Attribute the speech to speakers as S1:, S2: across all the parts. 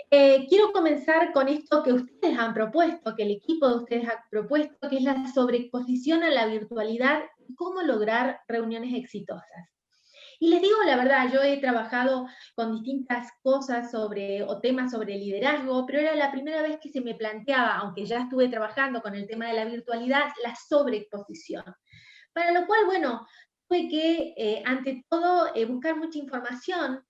S1: Quiero comenzar con esto que ustedes han propuesto, que el equipo de ustedes ha propuesto, que es la sobreexposición a la virtualidad y cómo lograr reuniones exitosas. Y les digo la verdad, yo he trabajado con distintas cosas o temas sobre liderazgo, pero era la primera vez que se me planteaba, aunque ya estuve trabajando con el tema de la virtualidad, la sobreexposición. Para lo cual, bueno, tuve que, ante todo, buscar mucha información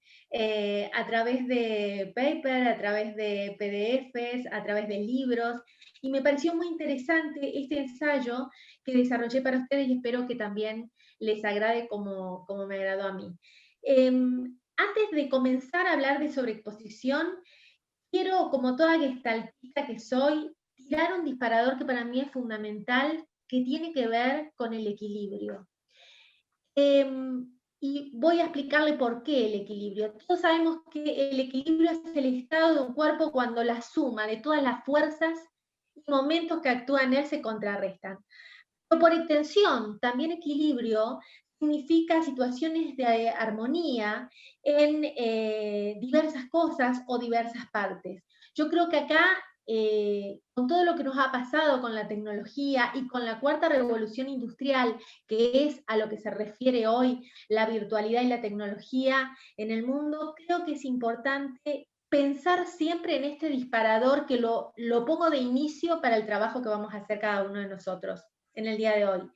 S1: a través de paper, a través de PDFs, a través de libros, y me pareció muy interesante este ensayo que desarrollé para ustedes y espero que también les agrade como me agradó a mí. Antes de comenzar a hablar de sobreexposición, quiero, como toda gestaltista que soy, tirar un disparador que para mí es fundamental, que tiene que ver con el equilibrio. Y voy a explicarle por qué el equilibrio. Todos sabemos que el equilibrio es el estado de un cuerpo cuando la suma de todas las fuerzas y momentos que actúan en él se contrarrestan. Pero por extensión, también equilibrio significa situaciones de armonía en diversas cosas o diversas partes. Yo creo que acá, con todo lo que nos ha pasado con la tecnología y con la cuarta revolución industrial, que es a lo que se refiere hoy la virtualidad y la tecnología en el mundo, creo que es importante pensar siempre en este disparador que lo pongo de inicio para el trabajo que vamos a hacer cada uno de nosotros en el día de hoy.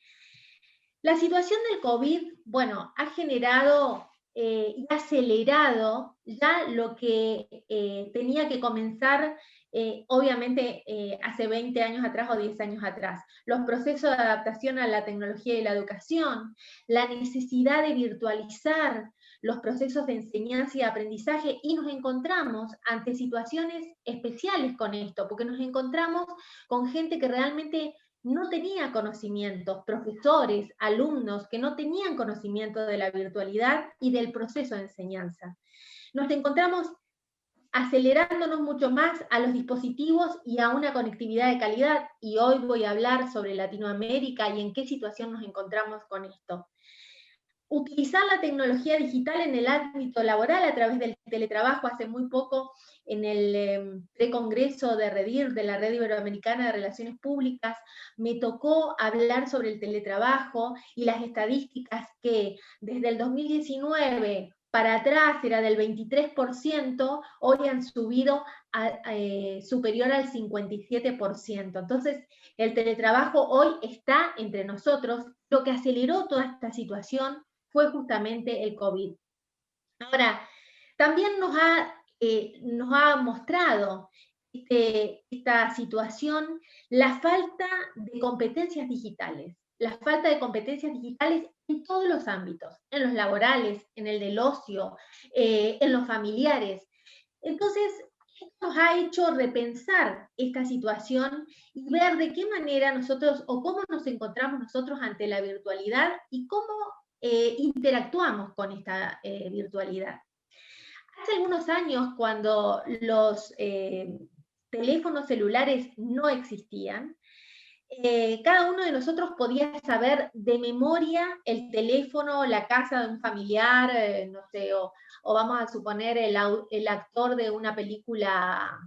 S1: La situación del COVID, bueno, ha generado y acelerado ya lo que tenía que comenzar, obviamente, hace 20 años atrás o 10 años atrás. Los procesos de adaptación a la tecnología y la educación, la necesidad de virtualizar los procesos de enseñanza y aprendizaje, y nos encontramos ante situaciones especiales con esto, porque nos encontramos con gente que realmente no tenía conocimientos, profesores, alumnos que no tenían conocimiento de la virtualidad y del proceso de enseñanza. Nos encontramos acelerándonos mucho más a los dispositivos y a una conectividad de calidad, y hoy voy a hablar sobre Latinoamérica y en qué situación nos encontramos con esto. Utilizar la tecnología digital en el ámbito laboral a través del teletrabajo. Hace muy poco, en el precongreso de REDIR, de la Red Iberoamericana de Relaciones Públicas, me tocó hablar sobre el teletrabajo y las estadísticas que desde el 2019 para atrás era del 23%, hoy han subido superior al 57%. Entonces, el teletrabajo hoy está entre nosotros. Lo que aceleró toda esta situación fue justamente el COVID. Ahora, también nos ha mostrado esta situación la falta de competencias digitales. La falta de competencias digitales en todos los ámbitos, en los laborales, en el del ocio, en los familiares. Entonces, esto nos ha hecho repensar esta situación y ver de qué manera nosotros o cómo nos encontramos nosotros ante la virtualidad y cómo interactuamos con esta virtualidad. Hace algunos años, cuando los teléfonos celulares no existían, cada uno de nosotros podía saber de memoria el teléfono, la casa de un familiar, no sé, o vamos a suponer el actor de una película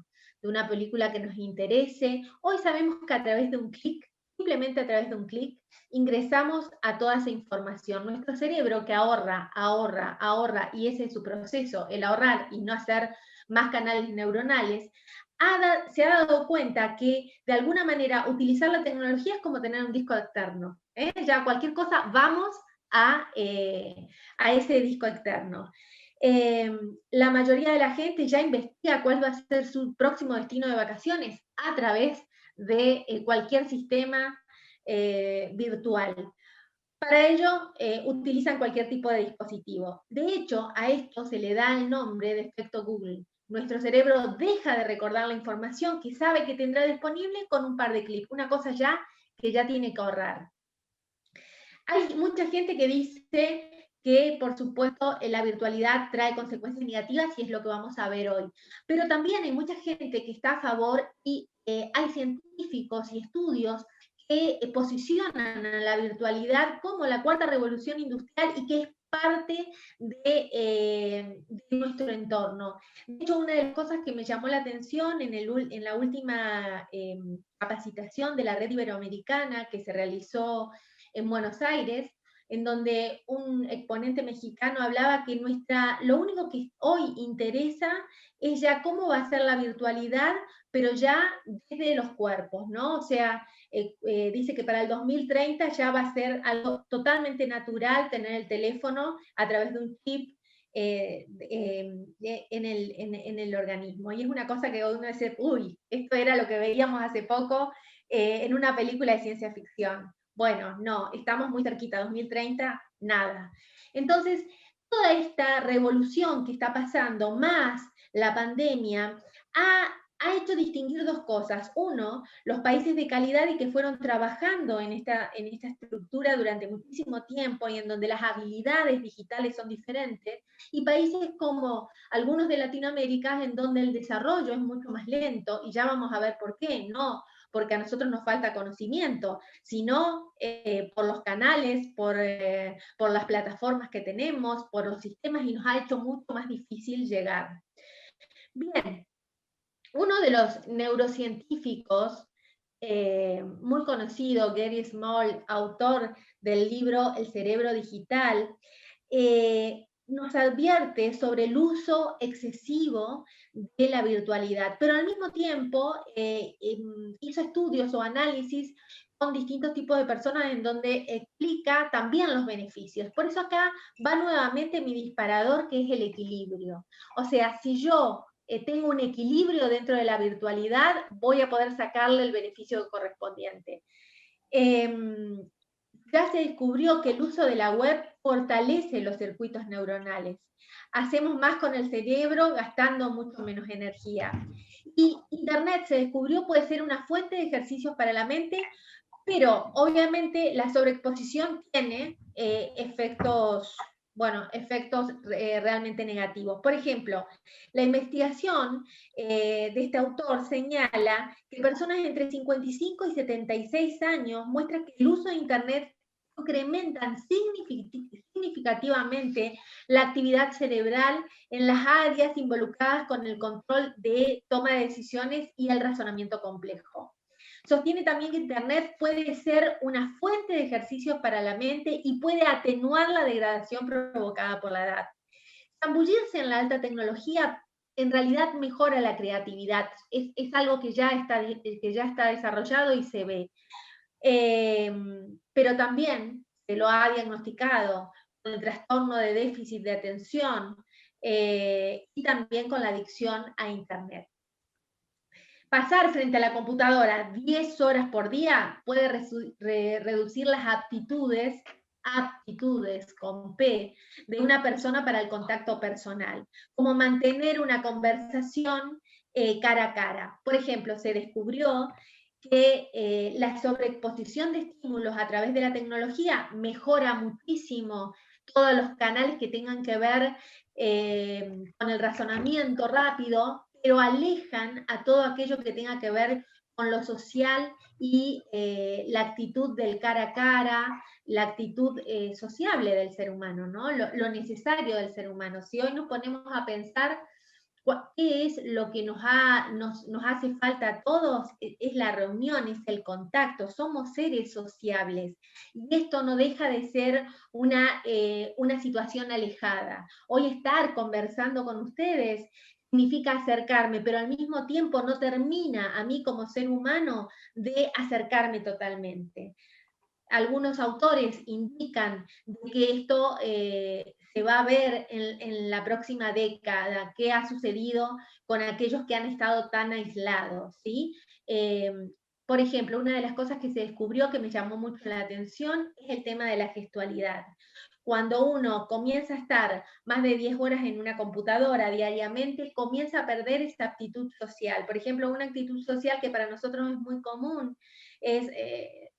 S1: que nos interese. Hoy sabemos que a través de un clic, simplemente a través de un clic, ingresamos a toda esa información. Nuestro cerebro, que ahorra, y ese es su proceso, el ahorrar y no hacer más canales neuronales, se ha dado cuenta que de alguna manera utilizar la tecnología es como tener un disco externo. Ya cualquier cosa, vamos a ese disco externo. La mayoría de la gente ya investiga cuál va a ser su próximo destino de vacaciones a través de cualquier sistema virtual. Para ello, utilizan cualquier tipo de dispositivo. De hecho, a esto se le da el nombre de efecto Google. Nuestro cerebro deja de recordar la información que sabe que tendrá disponible con un par de clics, una cosa ya que ya tiene que ahorrar. Hay mucha gente que dice que, por supuesto, la virtualidad trae consecuencias negativas y es lo que vamos a ver hoy. Pero también hay mucha gente que está a favor y hay científicos y estudios que posicionan a la virtualidad como la cuarta revolución industrial y que es parte de en nuestro entorno. De hecho, una de las cosas que me llamó la atención en la última capacitación de la Red Iberoamericana que se realizó en Buenos Aires, en donde un exponente mexicano hablaba que lo único que hoy interesa es ya cómo va a ser la virtualidad, pero ya desde los cuerpos, ¿no? O sea, dice que para el 2030 ya va a ser algo totalmente natural tener el teléfono a través de un chip en el organismo. Y es una cosa que uno dice, uy, esto era lo que veíamos hace poco en una película de ciencia ficción. Bueno, no, estamos muy cerquita, 2030, nada. Entonces, toda esta revolución que está pasando, más la pandemia, ha hecho distinguir dos cosas. Uno, los países de calidad y que fueron trabajando en esta estructura durante muchísimo tiempo y en donde las habilidades digitales son diferentes, y países como algunos de Latinoamérica en donde el desarrollo es mucho más lento, y ya vamos a ver por qué, no porque a nosotros nos falta conocimiento, sino por los canales, por las plataformas que tenemos, por los sistemas, y nos ha hecho mucho más difícil llegar. Bien, uno de los neurocientíficos muy conocido, Gary Small, autor del libro El cerebro digital, nos advierte sobre el uso excesivo de la virtualidad, pero al mismo tiempo hizo estudios o análisis con distintos tipos de personas en donde explica también los beneficios. Por eso acá va nuevamente mi disparador, que es el equilibrio. O sea, si yo tengo un equilibrio dentro de la virtualidad, voy a poder sacarle el beneficio correspondiente. Ya se descubrió que el uso de la web fortalece los circuitos neuronales. Hacemos más con el cerebro gastando mucho menos energía. Y Internet, se descubrió, puede ser una fuente de ejercicios para la mente, pero obviamente la sobreexposición tiene efectos realmente negativos. Por ejemplo, la investigación de este autor señala que personas entre 55 y 76 años muestran que el uso de Internet incrementan significativamente la actividad cerebral en las áreas involucradas con el control de toma de decisiones y el razonamiento complejo. Sostiene también que Internet puede ser una fuente de ejercicios para la mente y puede atenuar la degradación provocada por la edad. Zambullirse en la alta tecnología en realidad mejora la creatividad, es algo que ya está desarrollado y se ve. Pero también se lo ha diagnosticado con el trastorno de déficit de atención y también con la adicción a Internet. Pasar frente a la computadora 10 horas por día puede reducir las aptitudes con P, de una persona para el contacto personal, como mantener una conversación cara a cara. Por ejemplo, se descubrió que la sobreexposición de estímulos a través de la tecnología mejora muchísimo todos los canales que tengan que ver con el razonamiento rápido, pero alejan a todo aquello que tenga que ver con lo social y la actitud del cara a cara, la actitud sociable del ser humano, ¿no? Lo necesario del ser humano. Si hoy nos ponemos a pensar qué es lo que nos hace falta a todos, es la reunión, es el contacto, somos seres sociables. Y esto no deja de ser una situación alejada. Hoy estar conversando con ustedes significa acercarme, pero al mismo tiempo no termina a mí como ser humano de acercarme totalmente. Algunos autores indican que esto se va a ver en la próxima década, qué ha sucedido con aquellos que han estado tan aislados, ¿sí? Por ejemplo, una de las cosas que se descubrió que me llamó mucho la atención es el tema de la gestualidad. Cuando uno comienza a estar más de 10 horas en una computadora diariamente, comienza a perder esa aptitud social. Por ejemplo, una actitud social que para nosotros es muy común es,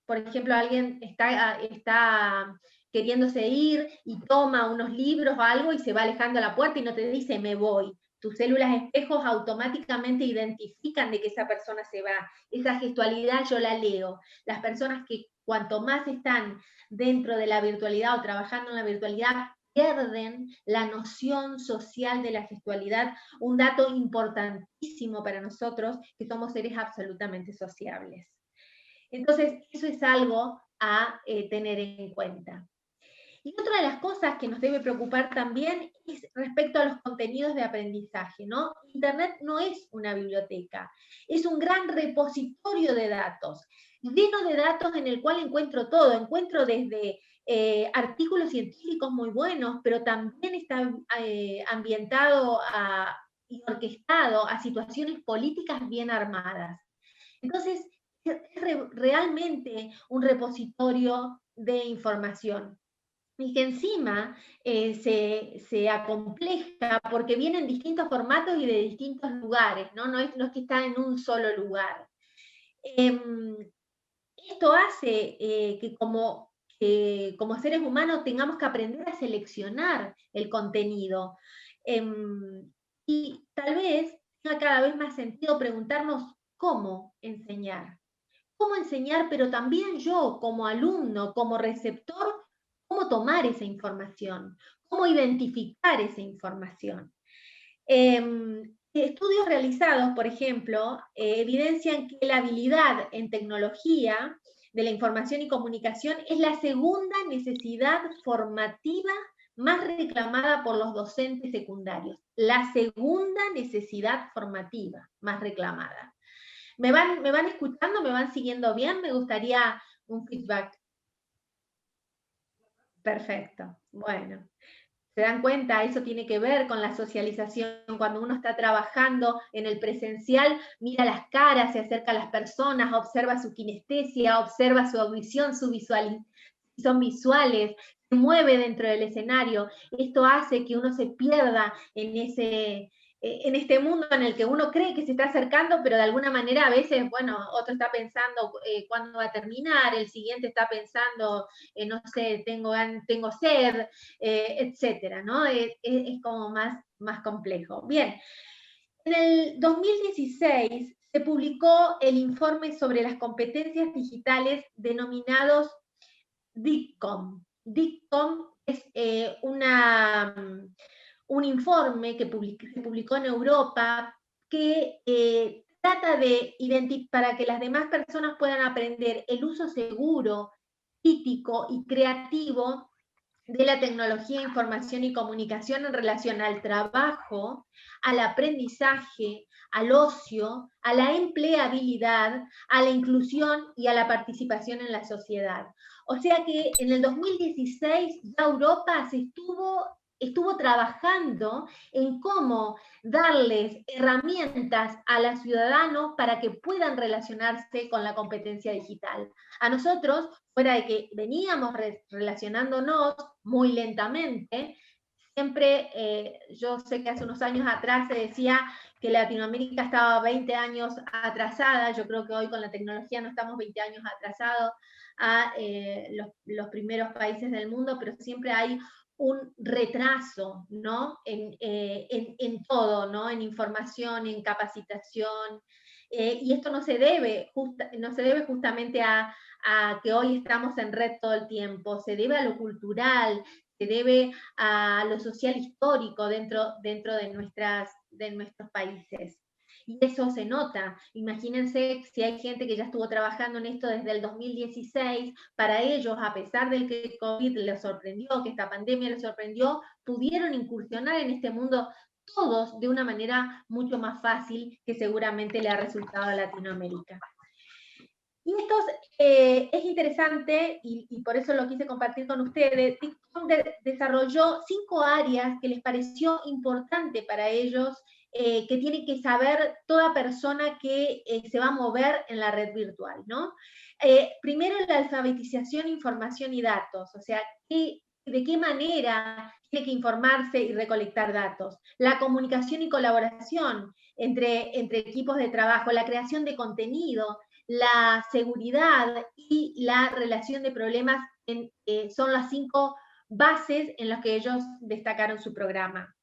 S1: por ejemplo, alguien está queriéndose ir y toma unos libros o algo y se va alejando a la puerta y no te dice me voy. Tus células espejos automáticamente identifican de que esa persona se va. Esa gestualidad yo la leo. Las personas que cuanto más están dentro de la virtualidad o trabajando en la virtualidad pierden la noción social de la sexualidad, un dato importantísimo para nosotros, que somos seres absolutamente sociables. Entonces, eso es algo a tener en cuenta. Y otra de las cosas que nos debe preocupar también es respecto a los contenidos de aprendizaje, ¿no? Internet no es una biblioteca, es un gran repositorio de datos, lleno de datos en el cual encuentro todo, encuentro desde artículos científicos muy buenos, pero también está ambientado y orquestado a situaciones políticas bien armadas. Entonces, es realmente un repositorio de información. Y que encima se acompleja porque viene en distintos formatos y de distintos lugares, ¿no? No es que está en un solo lugar. Esto hace que como seres humanos tengamos que aprender a seleccionar el contenido. Y tal vez tenga cada vez más sentido preguntarnos cómo enseñar. Cómo enseñar, pero también yo como alumno, como receptor, cómo tomar esa información, cómo identificar esa información. Estudios realizados, por ejemplo, evidencian que la habilidad en tecnología de la información y comunicación es la segunda necesidad formativa más reclamada por los docentes secundarios. La segunda necesidad formativa más reclamada. ¿Me van escuchando? ¿Me van siguiendo bien? Me gustaría un feedback. Perfecto. Bueno. ¿Se dan cuenta? Eso tiene que ver con la socialización. Cuando uno está trabajando en el presencial, mira las caras, se acerca a las personas, observa su kinestesia, observa su audición, son visuales, se mueve dentro del escenario. Esto hace que uno se pierda en este mundo en el que uno cree que se está acercando, pero de alguna manera a veces, bueno, otro está pensando cuándo va a terminar, el siguiente está pensando, no sé, tengo sed, etcétera, ¿no? Es como más complejo. Bien, en el 2016 se publicó el informe sobre las competencias digitales denominados DICCOM. DICCOM es un informe que se publicó en Europa que trata de para que las demás personas puedan aprender el uso seguro, crítico y creativo de la tecnología, información y comunicación en relación al trabajo, al aprendizaje, al ocio, a la empleabilidad, a la inclusión y a la participación en la sociedad. O sea que en el 2016 ya Europa estuvo trabajando en cómo darles herramientas a los ciudadanos para que puedan relacionarse con la competencia digital. A nosotros, fuera de que veníamos relacionándonos muy lentamente, siempre, yo sé que hace unos años atrás se decía que Latinoamérica estaba 20 años atrasada, yo creo que hoy con la tecnología no estamos 20 años atrasados a los primeros países del mundo, pero siempre hay un retraso, ¿no? En todo, ¿no? En información, en capacitación, y esto no se debe justamente a que hoy estamos en red todo el tiempo, se debe a lo cultural, se debe a lo social histórico dentro de nuestros países. Y eso se nota. Imagínense si hay gente que ya estuvo trabajando en esto desde el 2016, para ellos, a pesar del que COVID les sorprendió, que esta pandemia les sorprendió, pudieron incursionar en este mundo todos de una manera mucho más fácil que seguramente le ha resultado a Latinoamérica. Y esto es interesante y por eso lo quise compartir con ustedes. TikTok desarrolló 5 áreas que les pareció importante para ellos, que tiene que saber toda persona que se va a mover en la red virtual, ¿no? Primero, la alfabetización, información y datos, o sea, de qué manera tiene que informarse y recolectar datos. La comunicación y colaboración entre equipos de trabajo, la creación de contenido, la seguridad y la relación de problemas son las 5 bases en las que ellos destacaron su programa.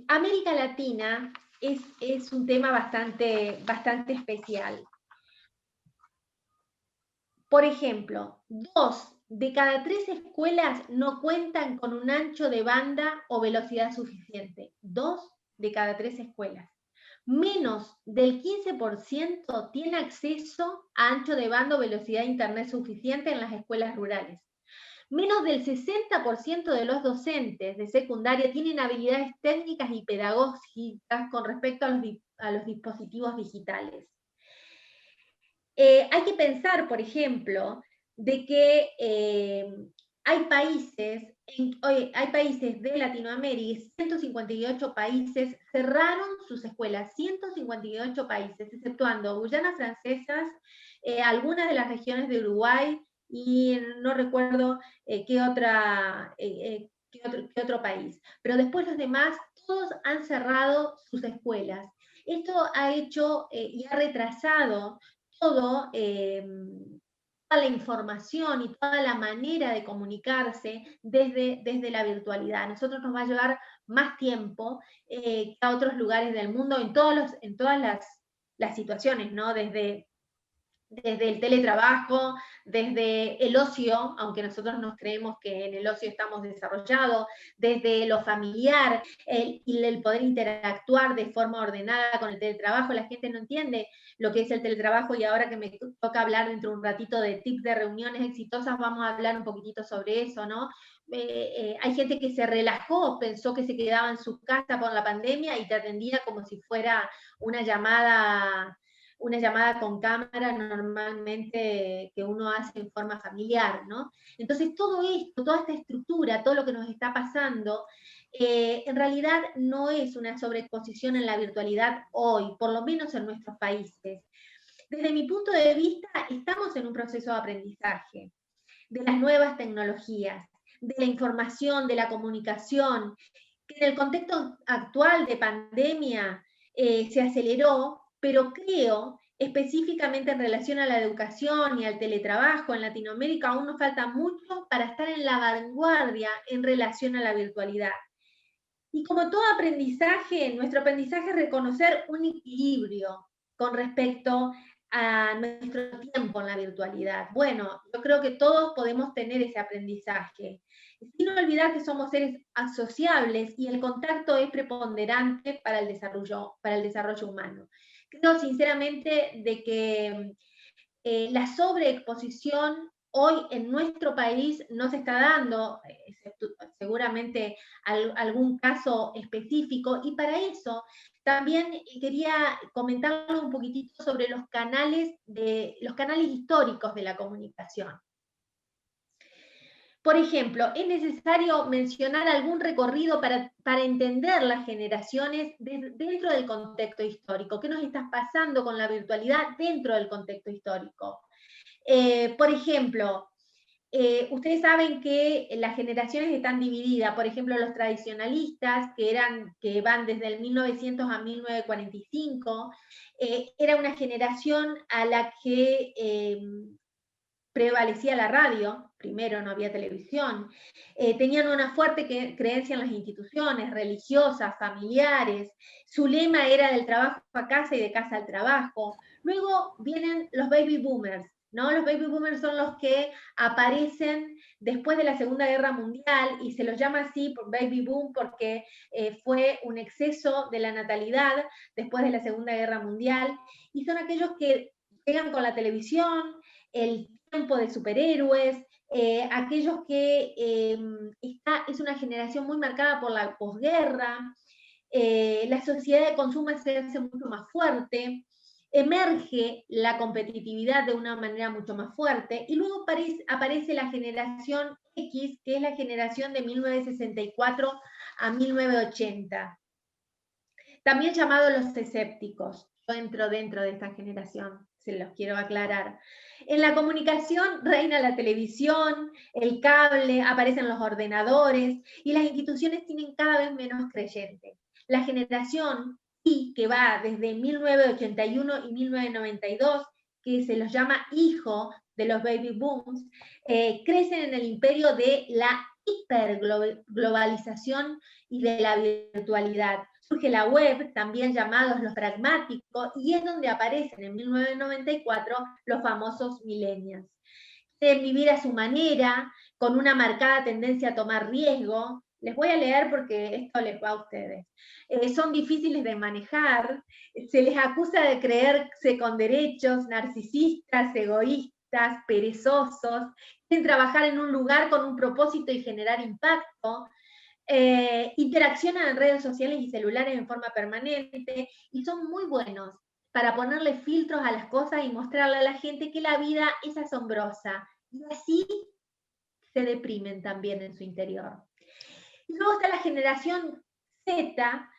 S1: América Latina es un tema bastante especial. Por ejemplo, 2 de cada 3 escuelas no cuentan con un ancho de banda o velocidad suficiente. 2 de cada 3 escuelas. Menos del 15% tiene acceso a ancho de banda o velocidad de internet suficiente en las escuelas rurales. Menos del 60% de los docentes de secundaria tienen habilidades técnicas y pedagógicas con respecto a los dispositivos digitales. Hay que pensar, por ejemplo, de que hay países de Latinoamérica, 158 países cerraron sus escuelas, 158 países, exceptuando Guyana Francesas, algunas de las regiones de Uruguay y no recuerdo qué otro país. Pero después los demás, todos han cerrado sus escuelas. Esto ha hecho y ha retrasado toda la información y toda la manera de comunicarse desde la virtualidad. A nosotros nos va a llevar más tiempo que a otros lugares del mundo en todas las situaciones, ¿no? Desde el teletrabajo, desde el ocio, aunque nosotros nos creemos que en el ocio estamos desarrollados, desde lo familiar, el poder interactuar de forma ordenada con el teletrabajo. La gente no entiende lo que es el teletrabajo y ahora que me toca hablar dentro de un ratito de tips de reuniones exitosas, vamos a hablar un poquitito sobre eso, ¿no? Hay gente que se relajó, pensó que se quedaba en su casa por la pandemia y te atendía como si fuera una llamada con cámara normalmente que uno hace en forma familiar, ¿no? Entonces todo esto, toda esta estructura, todo lo que nos está pasando, en realidad no es una sobreexposición en la virtualidad hoy, por lo menos en nuestros países. Desde mi punto de vista, estamos en un proceso de aprendizaje de las nuevas tecnologías, de la información, de la comunicación, que en el contexto actual de pandemia se aceleró, pero creo, específicamente en relación a la educación y al teletrabajo en Latinoamérica, aún nos falta mucho para estar en la vanguardia en relación a la virtualidad. Y como todo aprendizaje, nuestro aprendizaje es reconocer un equilibrio con respecto a nuestro tiempo en la virtualidad. Bueno, yo creo que todos podemos tener ese aprendizaje, sin olvidar que somos seres asociables y el contacto es preponderante para el desarrollo humano. Creo sinceramente de que la sobreexposición hoy en nuestro país no se está dando, seguramente algún caso específico, y para eso también quería comentarle un poquitito sobre los canales históricos de la comunicación. Por ejemplo, es necesario mencionar algún recorrido para entender las generaciones dentro del contexto histórico. ¿Qué nos está pasando con la virtualidad dentro del contexto histórico? Por ejemplo, ustedes saben que las generaciones están divididas, por ejemplo, los tradicionalistas, que van desde el 1900 a 1945, era una generación a la que prevalecía la radio, primero no había televisión, tenían una fuerte creencia en las instituciones religiosas, familiares, su lema era del trabajo a casa y de casa al trabajo. Luego vienen los baby boomers, ¿no? Los baby boomers son los que aparecen después de la Segunda Guerra Mundial y se los llama así por baby boom porque fue un exceso de la natalidad después de la Segunda Guerra Mundial y son aquellos que llegan con la televisión, el tiempo de superhéroes, aquellos que es una generación muy marcada por la posguerra, la sociedad de consumo se hace mucho más fuerte, emerge la competitividad de una manera mucho más fuerte, y luego aparece la generación X, que es la generación de 1964 a 1980. También llamados los escépticos. Yo entro dentro de esta generación, se los quiero aclarar. En la comunicación reina la televisión, el cable, aparecen los ordenadores y las instituciones tienen cada vez menos creyentes. La generación Y, que va desde 1981 y 1992, que se los llama hijo de los baby booms, crecen en el imperio de la hiperglobalización y de la virtualidad. Surge la web, también llamados los pragmáticos, y es donde aparecen en 1994 los famosos millennials. quieren vivir a su manera, con una marcada tendencia a tomar riesgo. Les voy a leer porque esto les va a ustedes. Son difíciles de manejar, se les acusa de creerse con derechos, narcisistas, egoístas, perezosos, quieren trabajar en un lugar con un propósito y generar impacto, interaccionan en redes sociales y celulares en forma permanente y son muy buenos para ponerle filtros a las cosas y mostrarle a la gente que la vida es asombrosa. Y así se deprimen también en su interior. Y luego está la generación Z,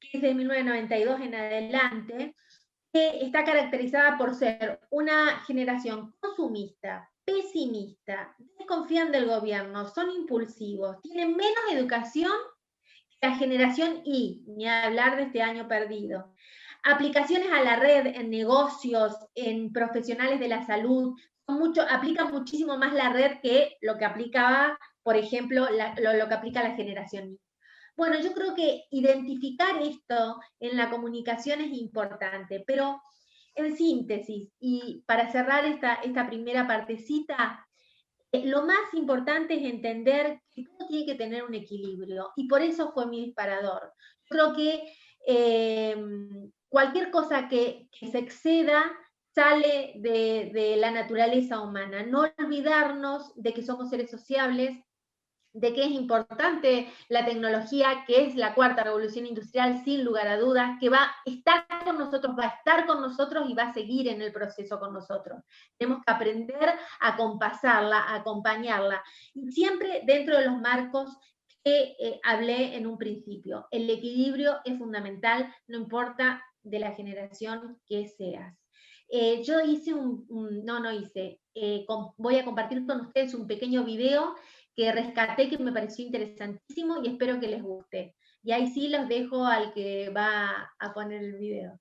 S1: que es de 1992 en adelante, que está caracterizada por ser una generación consumista, pesimista, desconfían del gobierno, son impulsivos, tienen menos educación que la generación Y, ni hablar de este año perdido. Aplicaciones a la red en negocios, en profesionales de la salud, aplican muchísimo más la red que lo que aplicaba, por ejemplo, lo que aplica la generación Y. Bueno, yo creo que identificar esto en la comunicación es importante, pero en síntesis, y para cerrar esta primera partecita, lo más importante es entender que todo tiene que tener un equilibrio, y por eso fue mi disparador. Creo que cualquier cosa que se exceda sale de la naturaleza humana. No olvidarnos de que somos seres sociables, de que es importante la tecnología, que es la cuarta revolución industrial, sin lugar a dudas, que va a estar con nosotros, va a estar con nosotros y va a seguir en el proceso con nosotros. Tenemos que aprender a compasarla, a acompañarla, y siempre dentro de los marcos que hablé en un principio. El equilibrio es fundamental, no importa de la generación que seas. Yo hice voy a compartir con ustedes un pequeño video que rescaté, que me pareció interesantísimo y espero que les guste. Y ahí sí los dejo al que va a poner el video.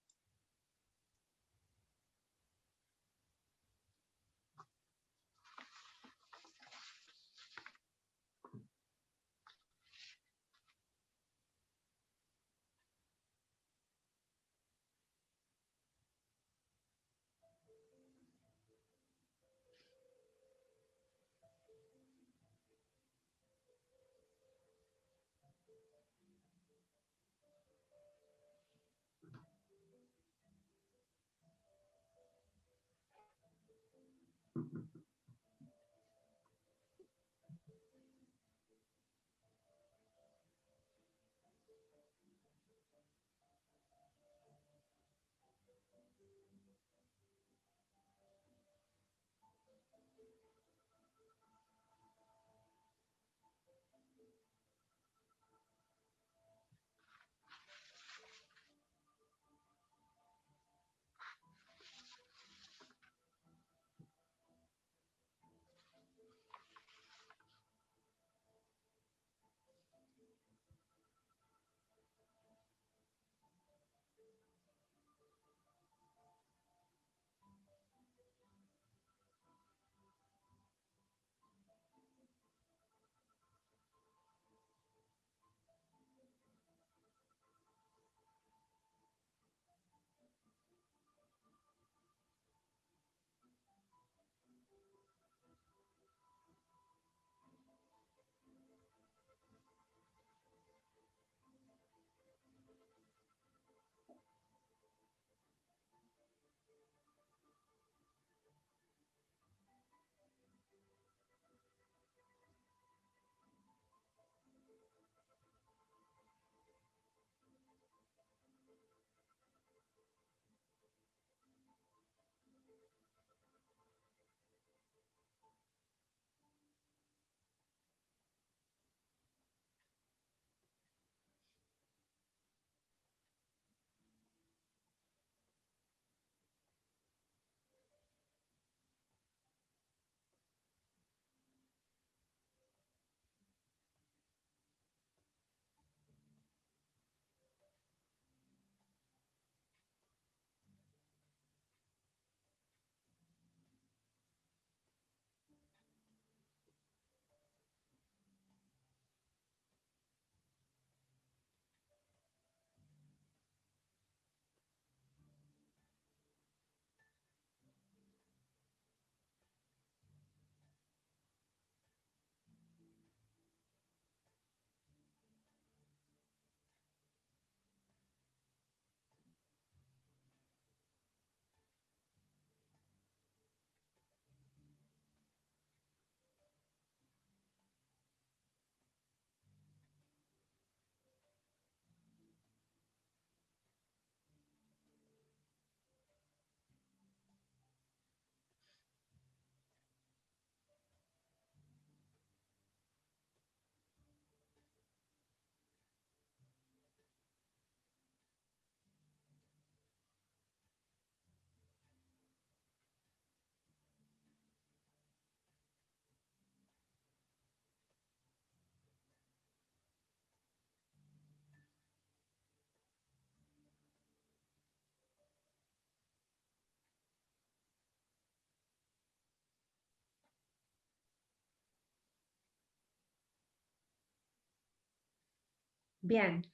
S1: Bien.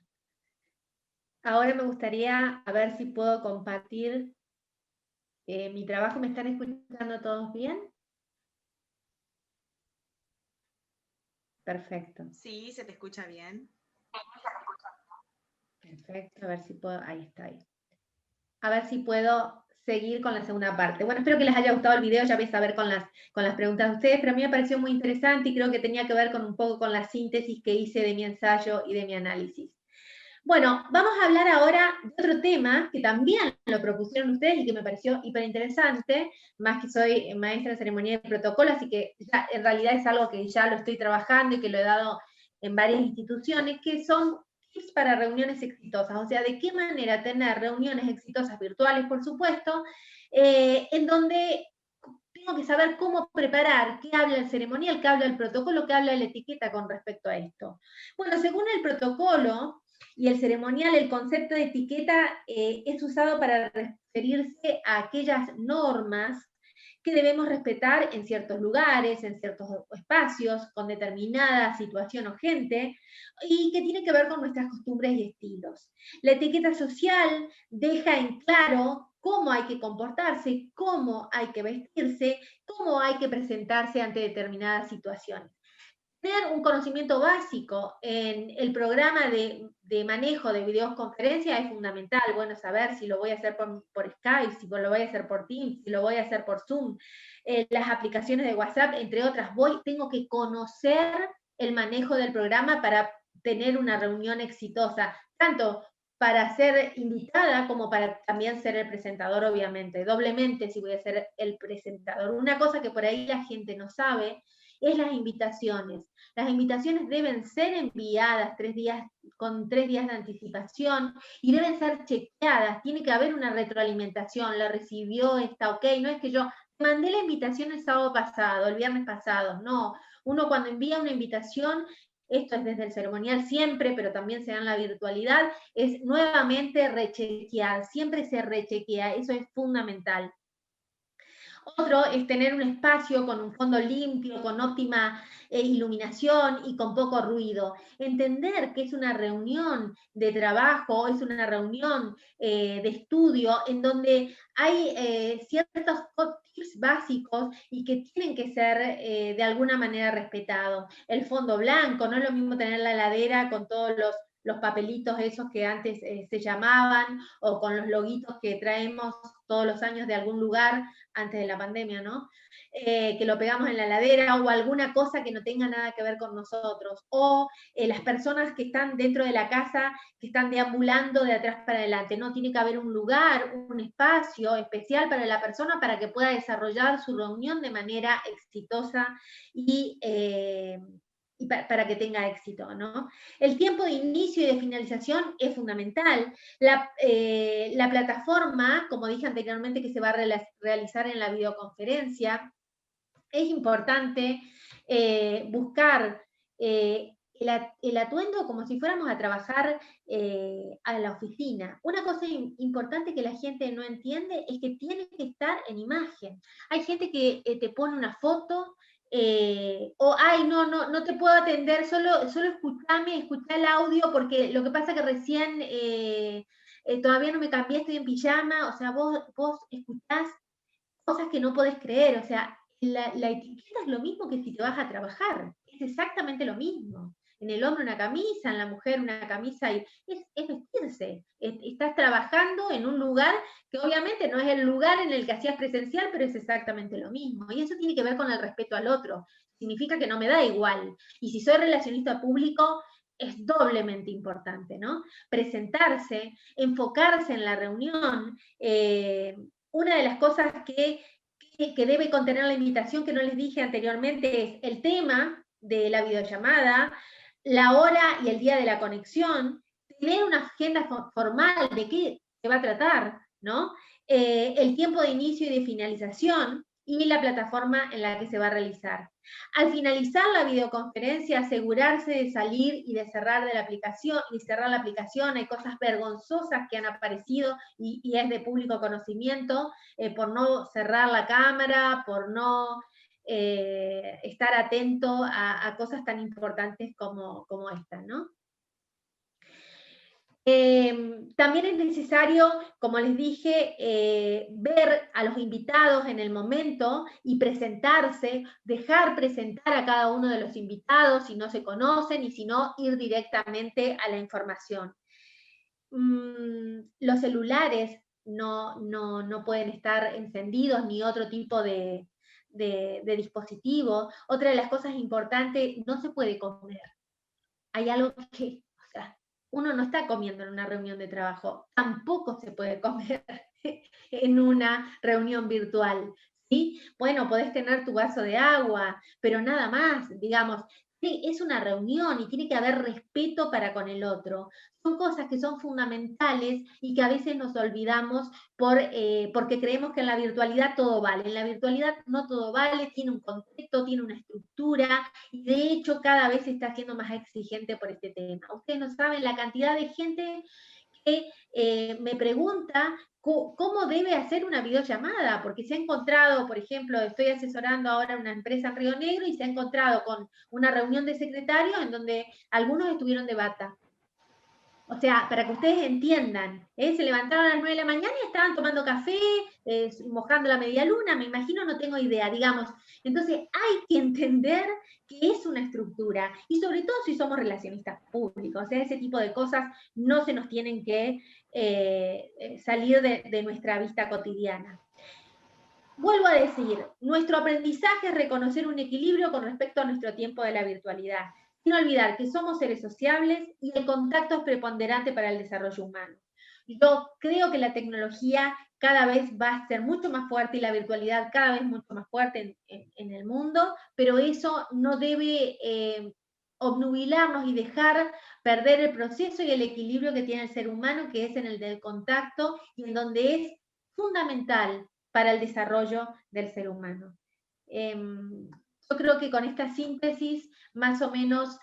S1: Ahora me gustaría a ver si puedo compartir mi trabajo. ¿Me están escuchando todos bien? Perfecto.
S2: Sí, se te escucha bien.
S1: Perfecto, a ver si puedo, ahí está, ahí. A ver si puedo seguir con la segunda parte. Bueno, espero que les haya gustado el video, ya vais a ver con las preguntas de ustedes, pero a mí me pareció muy interesante y creo que tenía que ver con un poco con la síntesis que hice de mi ensayo y de mi análisis. Bueno, vamos a hablar ahora de otro tema que también lo propusieron ustedes y que me pareció hiper interesante, más que soy maestra de ceremonia y protocolo, así que ya, en realidad es algo que ya lo estoy trabajando y que lo he dado en varias instituciones, que son tips para reuniones exitosas, o sea, de qué manera tener reuniones exitosas virtuales, por supuesto, en donde tengo que saber cómo preparar, qué habla el ceremonial, qué habla el protocolo, qué habla la etiqueta con respecto a esto. Bueno, según el protocolo y el ceremonial, el concepto de etiqueta es usado para referirse a aquellas normas que debemos respetar en ciertos lugares, en ciertos espacios, con determinada situación o gente, y que tiene que ver con nuestras costumbres y estilos. La etiqueta social deja en claro cómo hay que comportarse, cómo hay que vestirse, cómo hay que presentarse ante determinadas situaciones. Tener un conocimiento básico en el programa de manejo de videoconferencia es fundamental. Bueno, saber si lo voy a hacer por Skype, si lo voy a hacer por Teams, si lo voy a hacer por Zoom, las aplicaciones de WhatsApp, entre otras. Tengo que conocer el manejo del programa para tener una reunión exitosa, tanto para ser invitada como para también ser el presentador, obviamente, doblemente si voy a ser el presentador. Una cosa que por ahí la gente no sabe es las invitaciones. Las invitaciones deben ser enviadas con 3 días de anticipación y deben ser chequeadas. Tiene que haber una retroalimentación. La recibió, está ok. No es que yo mandé la invitación el sábado pasado, el viernes pasado. No. Uno cuando envía una invitación, esto es desde el ceremonial siempre, pero también se da en la virtualidad, es nuevamente rechequear. Siempre se rechequea. Eso es fundamental. Otro es tener un espacio con un fondo limpio, con óptima iluminación y con poco ruido. Entender que es una reunión de trabajo, es una reunión de estudio en donde hay ciertos tips básicos y que tienen que ser de alguna manera respetados. El fondo blanco, no es lo mismo tener la heladera con todos los papelitos esos que antes se llamaban, o con los loguitos que traemos todos los años de algún lugar antes de la pandemia, ¿no? Que lo pegamos en la heladera, o alguna cosa que no tenga nada que ver con nosotros, o las personas que están dentro de la casa, que están deambulando de atrás para adelante, ¿no? Tiene que haber un lugar, un espacio especial para la persona para que pueda desarrollar su reunión de manera exitosa y para que tenga éxito, ¿no? El tiempo de inicio y de finalización es fundamental. La plataforma, como dije anteriormente, que se va a realizar en la videoconferencia, es importante buscar el atuendo como si fuéramos a trabajar a la oficina. Una cosa importante que la gente no entiende es que tiene que estar en imagen. Hay gente que te pone una foto o, ay, no te puedo atender, solo escuchá el audio, porque lo que pasa que recién todavía no me cambié, estoy en pijama, o sea, vos escuchás cosas que no podés creer, o sea, la etiqueta es lo mismo que si te vas a trabajar, es exactamente lo mismo. En el hombre una camisa, en la mujer una camisa, y es vestirse. Estás trabajando en un lugar que obviamente no es el lugar en el que hacías presencial, pero es exactamente lo mismo. Y eso tiene que ver con el respeto al otro. Significa que no me da igual. Y si soy relacionista público, es doblemente importante, ¿no? Presentarse, enfocarse en la reunión. Una de las cosas que debe contener la invitación, que no les dije anteriormente, es el tema de la videollamada, la hora y el día de la conexión, tener una agenda formal de qué se va a tratar, ¿no? El tiempo de inicio y de finalización y la plataforma en la que se va a realizar. Al finalizar la videoconferencia, asegurarse de salir y de cerrar de la aplicación, y cerrar la aplicación. Hay cosas vergonzosas que han aparecido y es de público conocimiento, por no cerrar la cámara, por no estar atento a cosas tan importantes como esta, ¿no? También es necesario, como les dije, ver a los invitados en el momento y presentarse, dejar presentar a cada uno de los invitados si no se conocen y si no, ir directamente a la información. Los celulares no pueden estar encendidos ni otro tipo de dispositivo. Otra de las cosas importantes, no se puede comer. Hay algo que, o sea, uno no está comiendo en una reunión de trabajo, tampoco se puede comer en una reunión virtual, ¿sí? Bueno, podés tener tu vaso de agua, pero nada más, digamos, es una reunión y tiene que haber respeto para con el otro. Son cosas que son fundamentales y que a veces nos olvidamos porque creemos que en la virtualidad todo vale. En la virtualidad no todo vale, tiene un contexto, tiene una estructura, y de hecho cada vez se está siendo más exigente por este tema. Ustedes no saben la cantidad de gente que me pregunta cómo debe hacer una videollamada, porque se ha encontrado, por ejemplo, estoy asesorando ahora una empresa en Río Negro y se ha encontrado con una reunión de secretarios en donde algunos estuvieron de bata. O sea, para que ustedes entiendan, se levantaron a las 9 de la mañana y estaban tomando café, mojando la media luna, me imagino, no tengo idea, digamos. Entonces, hay que entender que es una estructura, y sobre todo si somos relacionistas públicos, o sea, ese tipo de cosas no se nos tienen que salir de nuestra vista cotidiana. Vuelvo a decir, nuestro aprendizaje es reconocer un equilibrio con respecto a nuestro tiempo de la virtualidad, sin olvidar que somos seres sociables y el contacto es preponderante para el desarrollo humano. Yo creo que la tecnología cada vez va a ser mucho más fuerte y la virtualidad cada vez mucho más fuerte en el mundo, pero eso no debe obnubilarnos y dejar perder el proceso y el equilibrio que tiene el ser humano, que es en el del contacto y en donde es fundamental para el desarrollo del ser humano. Yo creo que con esta síntesis más o menos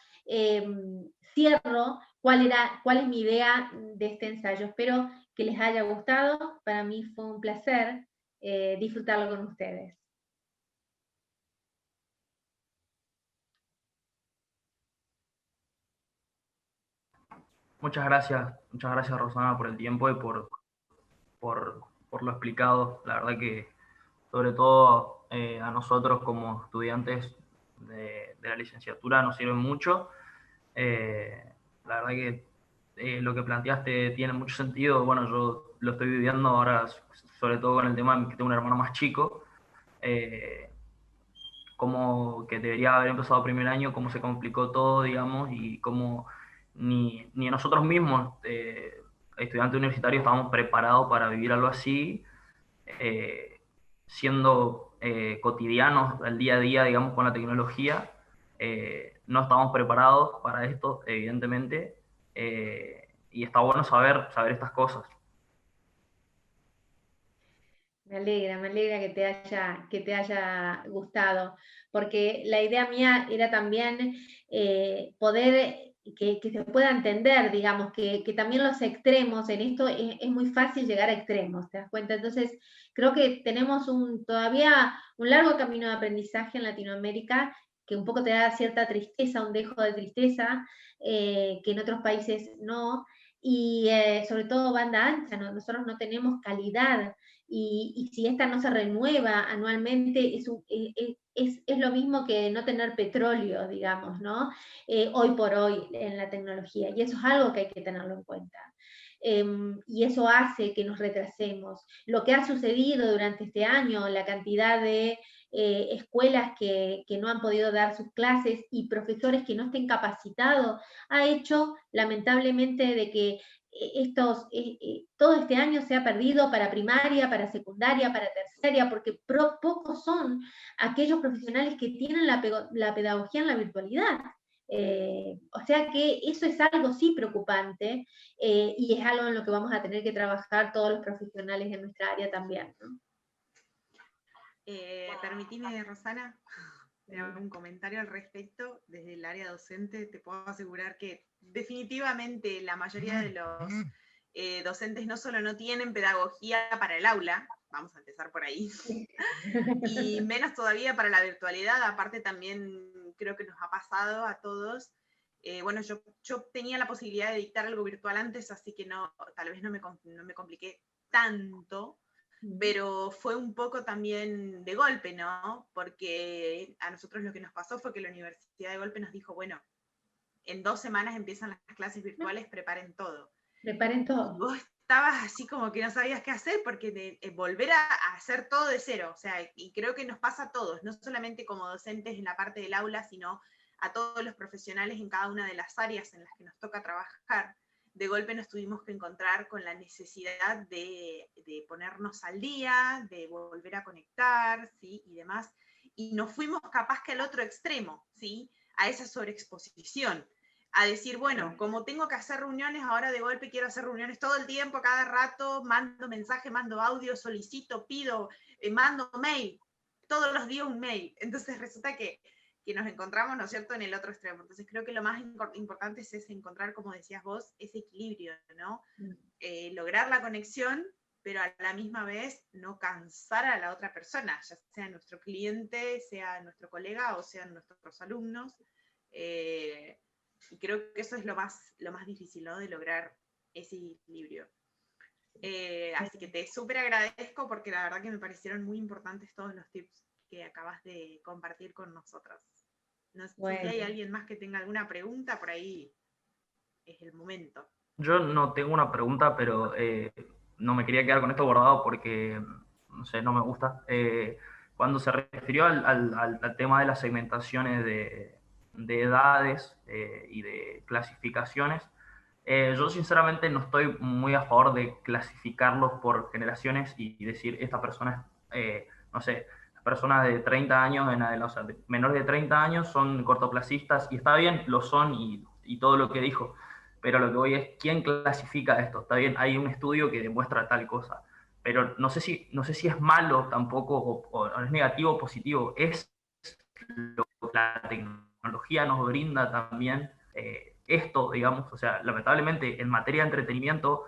S1: cierro cuál es mi idea de este ensayo. Espero que les haya gustado. Para mí fue un placer disfrutarlo con ustedes.
S3: Muchas gracias Rosana por el tiempo y por lo explicado. La verdad que sobre todo a nosotros como estudiantes de la licenciatura nos sirve mucho. La verdad que lo que planteaste tiene mucho sentido. Bueno, yo lo estoy viviendo ahora, sobre todo con el tema de que tengo un hermano más chico, como que debería haber empezado primer año, cómo se complicó todo, digamos, y cómo ni nosotros mismos, estudiantes universitarios, estábamos preparados para vivir algo así, siendo cotidianos al día a día, digamos, con la tecnología. No estábamos preparados para esto, evidentemente, y está bueno saber estas cosas.
S1: Me alegra que te haya gustado, porque la idea mía era también poder que se pueda entender, digamos, que también los extremos, en esto es muy fácil llegar a extremos, ¿te das cuenta? Entonces, creo que tenemos todavía un largo camino de aprendizaje en Latinoamérica, que un poco te da cierta tristeza, un dejo de tristeza, que en otros países no, y sobre todo banda ancha, ¿no? Nosotros no tenemos calidad y si esta no se renueva anualmente, es lo mismo que no tener petróleo, digamos, ¿no? Hoy por hoy en la tecnología, y eso es algo que hay que tenerlo en cuenta. Y eso hace que nos retrasemos. Lo que ha sucedido durante este año, la cantidad de escuelas que no han podido dar sus clases y profesores que no estén capacitados, ha hecho lamentablemente de que todo este año se ha perdido para primaria, para secundaria, para terciaria, porque pocos son aquellos profesionales que tienen la pedagogía en la virtualidad. O sea que eso es algo sí preocupante y es algo en lo que vamos a tener que trabajar todos los profesionales en nuestra área también, ¿no?
S2: Permitime, Rosana, te hago un comentario al respecto. Desde el área docente te puedo asegurar que definitivamente la mayoría de los docentes no solo no tienen pedagogía para el aula, vamos a empezar por ahí, y menos todavía para la virtualidad. Aparte también creo que nos ha pasado a todos Bueno, yo tenía la posibilidad de dictar algo virtual antes, así que tal vez no me compliqué tanto, pero fue un poco también de golpe, ¿no? Porque a nosotros lo que nos pasó fue que la universidad de golpe nos dijo, bueno, en 2 semanas empiezan las clases virtuales, preparen todo.
S1: Preparen todo.
S2: Y vos estabas así como que no sabías qué hacer, porque volver a hacer todo de cero, o sea, y creo que nos pasa a todos, no solamente como docentes en la parte del aula, sino a todos los profesionales en cada una de las áreas en las que nos toca trabajar. De golpe nos tuvimos que encontrar con la necesidad de ponernos al día, de volver a conectar, ¿sí? Y demás. Y nos fuimos capaz que al otro extremo, ¿sí? A esa sobreexposición. A decir, bueno, como tengo que hacer reuniones, ahora de golpe quiero hacer reuniones todo el tiempo, cada rato, mando mensaje, mando audio, solicito, pido, mando mail, todos los días un mail. Entonces resulta que nos encontramos, ¿no es cierto?, en el otro extremo. Entonces creo que lo más importante es encontrar, como decías vos, ese equilibrio, ¿no? Lograr la conexión, pero a la misma vez no cansar a la otra persona, ya sea nuestro cliente, sea nuestro colega o sean nuestros alumnos. Y creo que eso es lo más difícil, ¿no?, de lograr ese equilibrio. Así que te súper agradezco porque la verdad que me parecieron muy importantes todos los tips que acabas de compartir con nosotras. No sé si hay alguien más que tenga alguna pregunta, por ahí es el momento.
S3: Yo no tengo una pregunta, pero no me quería quedar con esto guardado porque, no sé, no me gusta. Cuando se refirió al tema de las segmentaciones de edades y de clasificaciones, yo sinceramente no estoy muy a favor de clasificarlos por generaciones y decir, esta persona es, no sé, personas de 30 años en adelante, o sea, menores de 30 años son cortoplacistas, y está bien, lo son, y todo lo que dijo, pero lo que voy es, ¿quién clasifica esto? Está bien, hay un estudio que demuestra tal cosa, pero no sé si es malo tampoco, o es negativo o positivo, es lo que la tecnología nos brinda también, esto, digamos, o sea, lamentablemente en materia de entretenimiento,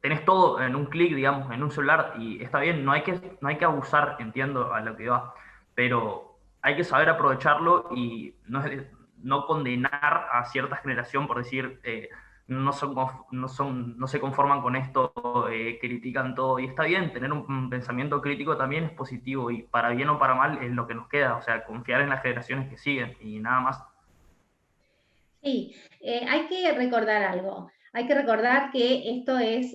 S3: tenés todo en un clic, digamos, en un celular, y está bien, no hay que abusar, entiendo a lo que va, pero hay que saber aprovecharlo y no condenar a cierta generación por decir, no se conforman con esto, critican todo, y está bien, tener un pensamiento crítico también es positivo, y para bien o para mal es lo que nos queda, o sea, confiar en las generaciones que siguen y nada más.
S1: Sí, hay que recordar algo. Hay que recordar que esto es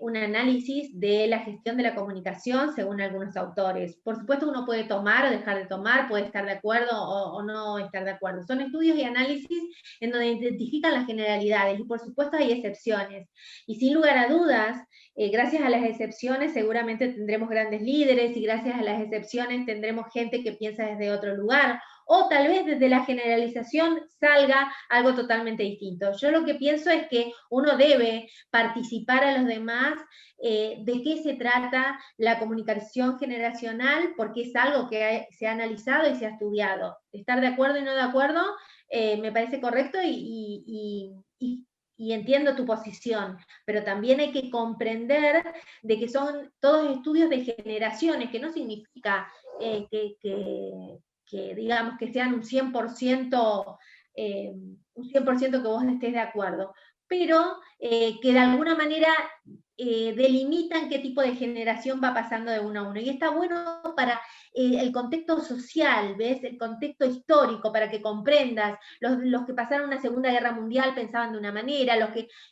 S1: un análisis de la gestión de la comunicación según algunos autores. Por supuesto, uno puede tomar o dejar de tomar, puede estar de acuerdo o no estar de acuerdo. Son estudios y análisis en donde identifican las generalidades y por supuesto hay excepciones. Y sin lugar a dudas, gracias a las excepciones seguramente tendremos grandes líderes y gracias a las excepciones tendremos gente que piensa desde otro lugar, o tal vez desde la generalización salga algo totalmente distinto. Yo lo que pienso es que uno debe participar a los demás de qué se trata la comunicación generacional, porque es algo que se ha analizado y se ha estudiado. Estar de acuerdo y no de acuerdo me parece correcto y entiendo tu posición, pero también hay que comprender de que son todos estudios de generaciones, que no significa que digamos que sean un 100%, un 100% que vos estés de acuerdo, pero que de alguna manera delimitan qué tipo de generación va pasando de uno a uno. Y está bueno para el contexto social, ¿ves? El contexto histórico, para que comprendas. Los que pasaron una Segunda Guerra Mundial pensaban de una manera,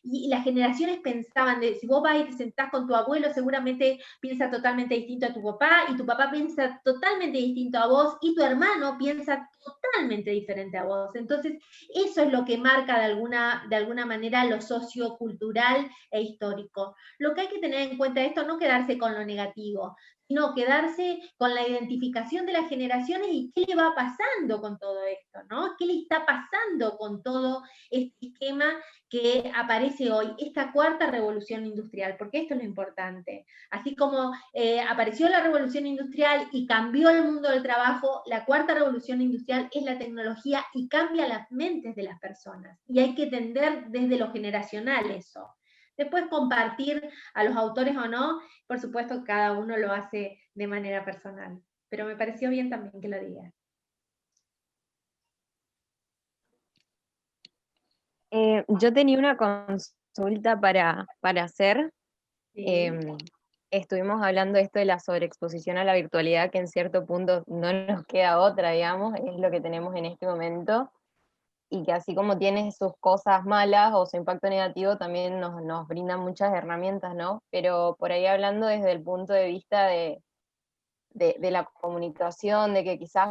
S1: y las generaciones pensaban si vos vas y te sentás con tu abuelo, seguramente piensa totalmente distinto a tu papá, y tu papá piensa totalmente distinto a vos, y tu hermano piensa totalmente diferente a vos. Entonces, eso es lo que marca de alguna manera lo sociocultural e histórico. Lo que hay que tener en cuenta es esto, no quedarse con lo negativo, sino quedarse con la identificación de las generaciones y qué le va pasando con todo esto, ¿no? ¿Qué le está pasando con todo este esquema que aparece hoy, esta cuarta revolución industrial? Porque esto es lo importante. Así como apareció la revolución industrial y cambió el mundo del trabajo, la cuarta revolución industrial es la tecnología y cambia las mentes de las personas. Y hay que entender desde lo generacional eso. Después compartir a los autores o no, por supuesto cada uno lo hace de manera personal, pero me pareció bien también que lo digas.
S4: Yo tenía una consulta para hacer.
S1: Sí.
S4: Estuvimos hablando de esto de la sobreexposición a la virtualidad, que en cierto punto no nos queda otra, digamos, es lo que tenemos en este momento, y que así como tiene sus cosas malas o su impacto negativo, también nos brinda muchas herramientas, ¿no? Pero por ahí hablando desde el punto de vista de la comunicación, de que quizás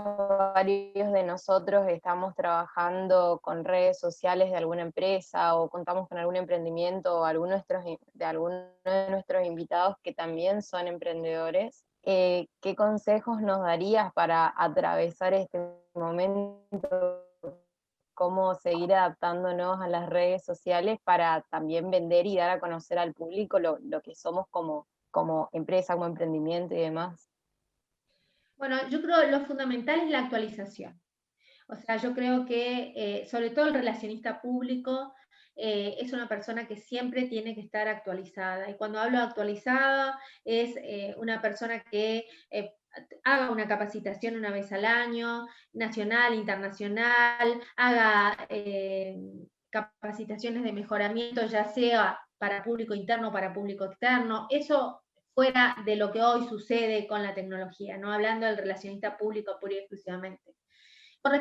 S4: varios de nosotros estamos trabajando con redes sociales de alguna empresa o contamos con algún emprendimiento o de alguno de nuestros invitados que también son emprendedores. ¿Qué consejos nos darías para atravesar este momento? ¿Cómo seguir adaptándonos a las redes sociales para también vender y dar a conocer al público lo que somos como empresa, como emprendimiento y demás?
S1: Bueno, yo creo lo fundamental es la actualización. O sea, yo creo que sobre todo el relacionista público es una persona que siempre tiene que estar actualizada. Y cuando hablo de actualizada es una persona que haga una capacitación una vez al año, nacional, internacional, haga capacitaciones de mejoramiento, ya sea para público interno o para público externo. Eso fuera de lo que hoy sucede con la tecnología, no hablando del relacionista público pura y exclusivamente. Con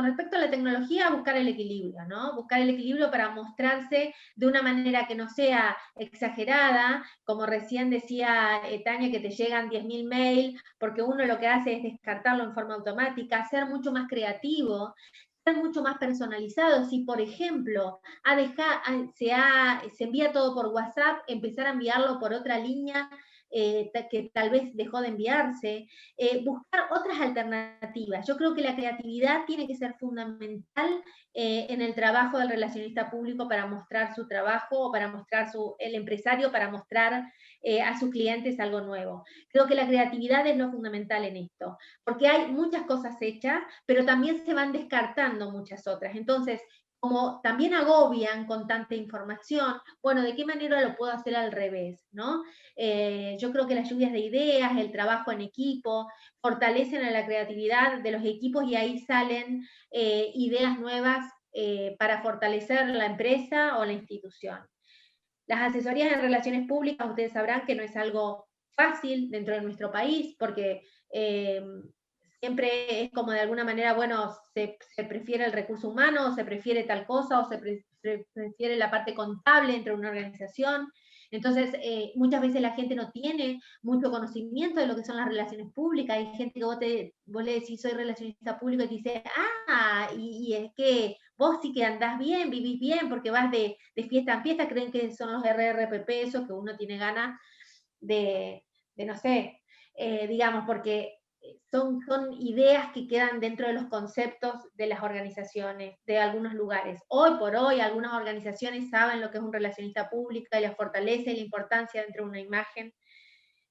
S1: respecto a la tecnología, buscar el equilibrio, ¿no? Buscar el equilibrio para mostrarse de una manera que no sea exagerada, como recién decía Tania, que te llegan 10.000 mails, porque uno lo que hace es descartarlo en forma automática, ser mucho más creativo, ser mucho más personalizado. Si, por ejemplo, se envía todo por WhatsApp, empezar a enviarlo por otra línea que tal vez dejó de enviarse, buscar otras alternativas. Yo creo que la creatividad tiene que ser fundamental en el trabajo del relacionista público para mostrar su trabajo o para mostrar el empresario, para mostrar a sus clientes algo nuevo. Creo que la creatividad es lo fundamental en esto, porque hay muchas cosas hechas, pero también se van descartando muchas otras. Entonces, como también agobian con tanta información, bueno, ¿de qué manera lo puedo hacer al revés? ¿No? Yo creo que las lluvias de ideas, el trabajo en equipo, fortalecen a la creatividad de los equipos y ahí salen ideas nuevas para fortalecer la empresa o la institución. Las asesorías en relaciones públicas, ustedes sabrán que no es algo fácil dentro de nuestro país, porque siempre es como de alguna manera, bueno, se prefiere el recurso humano, o se prefiere tal cosa, o se prefiere la parte contable dentro de una organización. Entonces, muchas veces la gente no tiene mucho conocimiento de lo que son las relaciones públicas. Hay gente que vos le decís, soy relacionista público, y te dice, y es que vos sí que andás bien, vivís bien, porque vas de fiesta en fiesta, creen que son los RRPP, esos que uno tiene ganas de no sé, digamos, porque son ideas que quedan dentro de los conceptos de las organizaciones, de algunos lugares. Hoy por hoy, algunas organizaciones saben lo que es un relacionista público y la fortaleza y la importancia dentro de una imagen,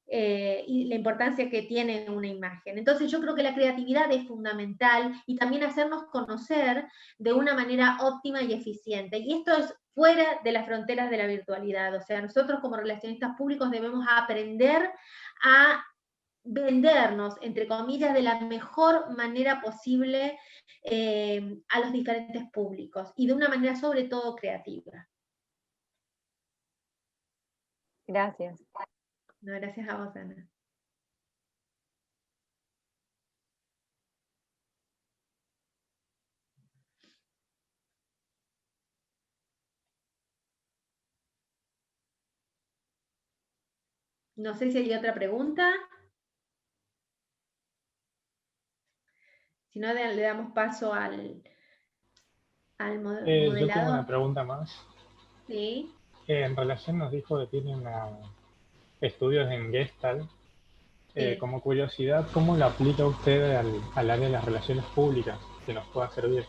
S1: y la importancia que tiene una imagen. Entonces yo creo que la creatividad es fundamental y también hacernos conocer de una manera óptima y eficiente. Y esto es fuera de las fronteras de la virtualidad. O sea, nosotros como relacionistas públicos debemos aprender a vendernos, entre comillas, de la mejor manera posible a los diferentes públicos y de una manera sobre todo creativa.
S4: Gracias.
S1: No, gracias a vos, Ana. No sé si hay otra pregunta. Si no, le damos paso al modelador.
S5: Yo tengo una pregunta más.
S1: Sí.
S5: En relación nos dijo que tienen estudios en Gestalt.
S1: Sí.
S5: Como curiosidad, ¿cómo lo aplica usted al área de las relaciones públicas que nos pueda servir?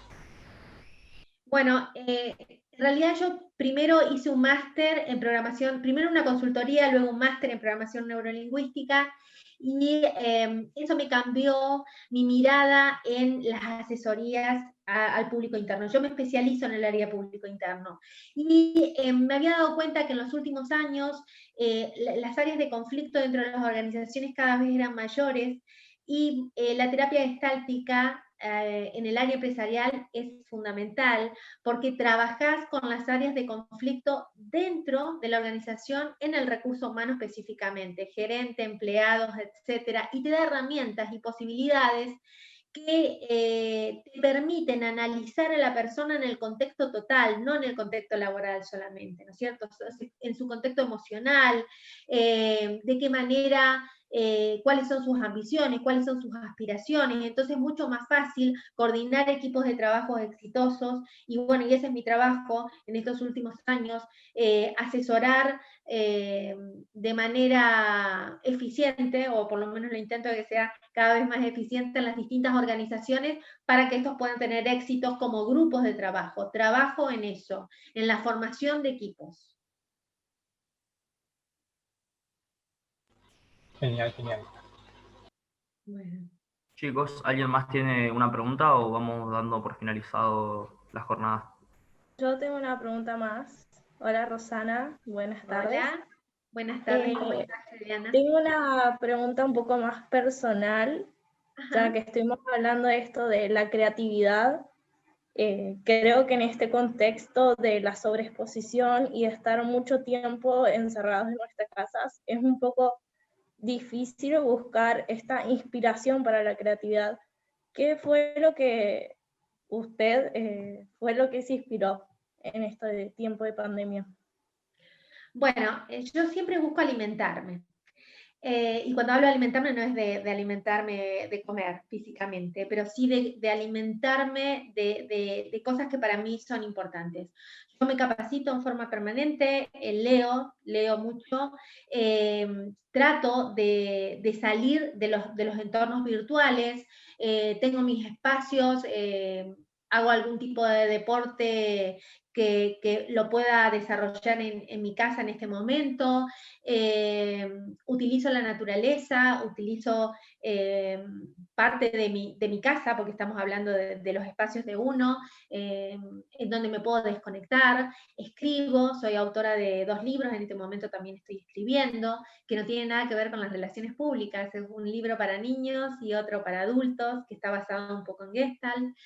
S1: Bueno, en realidad yo primero hice un máster en programación, primero una consultoría, luego un máster en programación neurolingüística, y eso me cambió mi mirada en las asesorías al público interno. Yo me especializo en el área público interno y me había dado cuenta que en los últimos años las áreas de conflicto dentro de las organizaciones cada vez eran mayores, y la terapia gestáltica en el área empresarial es fundamental, porque trabajás con las áreas de conflicto dentro de la organización en el recurso humano específicamente, gerente, empleados, etcétera, y te da herramientas y posibilidades que te permiten analizar a la persona en el contexto total, no en el contexto laboral solamente, ¿no es cierto? En su contexto emocional, de qué manera, cuáles son sus ambiciones, cuáles son sus aspiraciones, entonces es mucho más fácil coordinar equipos de trabajo exitosos, y bueno, y ese es mi trabajo en estos últimos años, asesorar de manera eficiente, o por lo menos lo intento de que sea cada vez más eficiente en las distintas organizaciones para que estos puedan tener éxitos como grupos de trabajo. Trabajo en eso, en la formación de equipos.
S5: Genial, genial.
S1: Bueno.
S3: Chicos, ¿alguien más tiene una pregunta o vamos dando por finalizado la jornada?
S6: Yo tengo una pregunta más. Hola Rosana, buenas tardes.
S1: Hola, buenas tardes, ¿cómo estás, Juliana?
S6: Tengo una pregunta un poco más personal, ya que estuvimos hablando de esto de la creatividad. Creo que en este contexto de la sobreexposición y estar mucho tiempo encerrados en nuestras casas, es un poco difícil buscar esta inspiración para la creatividad. ¿Qué fue lo que fue lo que se inspiró en este tiempo de pandemia?
S1: Bueno, yo siempre busco alimentarme. Y cuando hablo de alimentarme no es de alimentarme de comer físicamente, pero sí de alimentarme de cosas que para mí son importantes. Yo me capacito en forma permanente, leo mucho, trato de salir de los entornos virtuales, tengo mis espacios, hago algún tipo de deporte que lo pueda desarrollar en mi casa en este momento, utilizo la naturaleza, utilizo parte de mi casa, porque estamos hablando de los espacios de uno, en donde me puedo desconectar, escribo, soy autora de 2 libros, en este momento también estoy escribiendo, que no tienen nada que ver con las relaciones públicas, es un libro para niños y otro para adultos, que está basado un poco en Gestalt.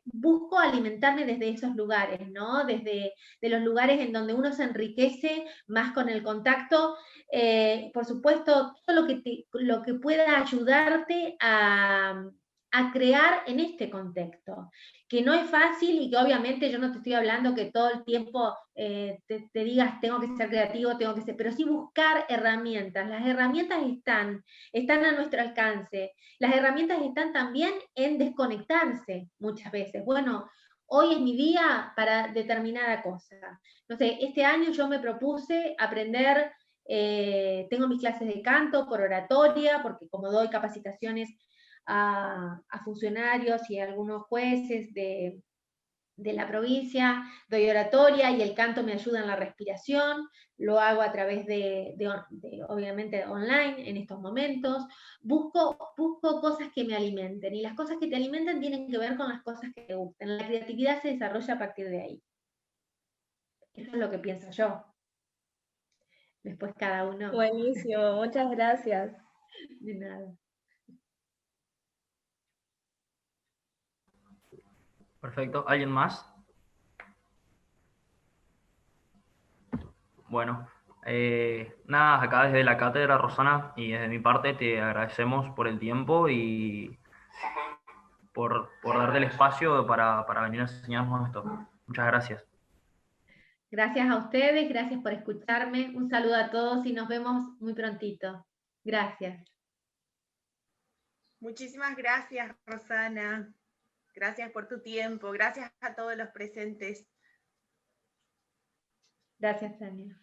S1: Busco alimentarme desde esos lugares, ¿no? Desde de los lugares en donde uno se enriquece más con el contacto, por supuesto, todo lo que pueda ayudarte a crear en este contexto, que no es fácil y que obviamente yo no te estoy hablando que todo el tiempo te digas tengo que ser creativo, tengo que ser, pero sí buscar herramientas. Las herramientas están a nuestro alcance. Las herramientas están también en desconectarse muchas veces. Bueno, hoy es mi día para determinada cosa. No sé, este año yo me propuse aprender, tengo mis clases de canto por oratoria, porque como doy capacitaciones a funcionarios y a algunos jueces de la provincia, doy oratoria y el canto me ayuda en la respiración, lo hago a través de obviamente online en estos momentos, busco cosas que me alimenten, y las cosas que te alimentan tienen que ver con las cosas que te gustan, la creatividad se desarrolla a partir de ahí. Eso es lo que pienso yo. Después cada uno.
S6: Buenísimo, muchas gracias.
S1: De nada.
S3: Perfecto, ¿alguien más? Bueno, nada, acá desde la cátedra, Rosana, y desde mi parte te agradecemos por el tiempo y por darte el espacio para venir a enseñarnos esto. Muchas gracias.
S1: Gracias a ustedes, gracias por escucharme. Un saludo a todos y nos vemos muy prontito. Gracias.
S2: Muchísimas gracias, Rosana. Gracias por tu tiempo. Gracias a todos los presentes.
S1: Gracias, Tania.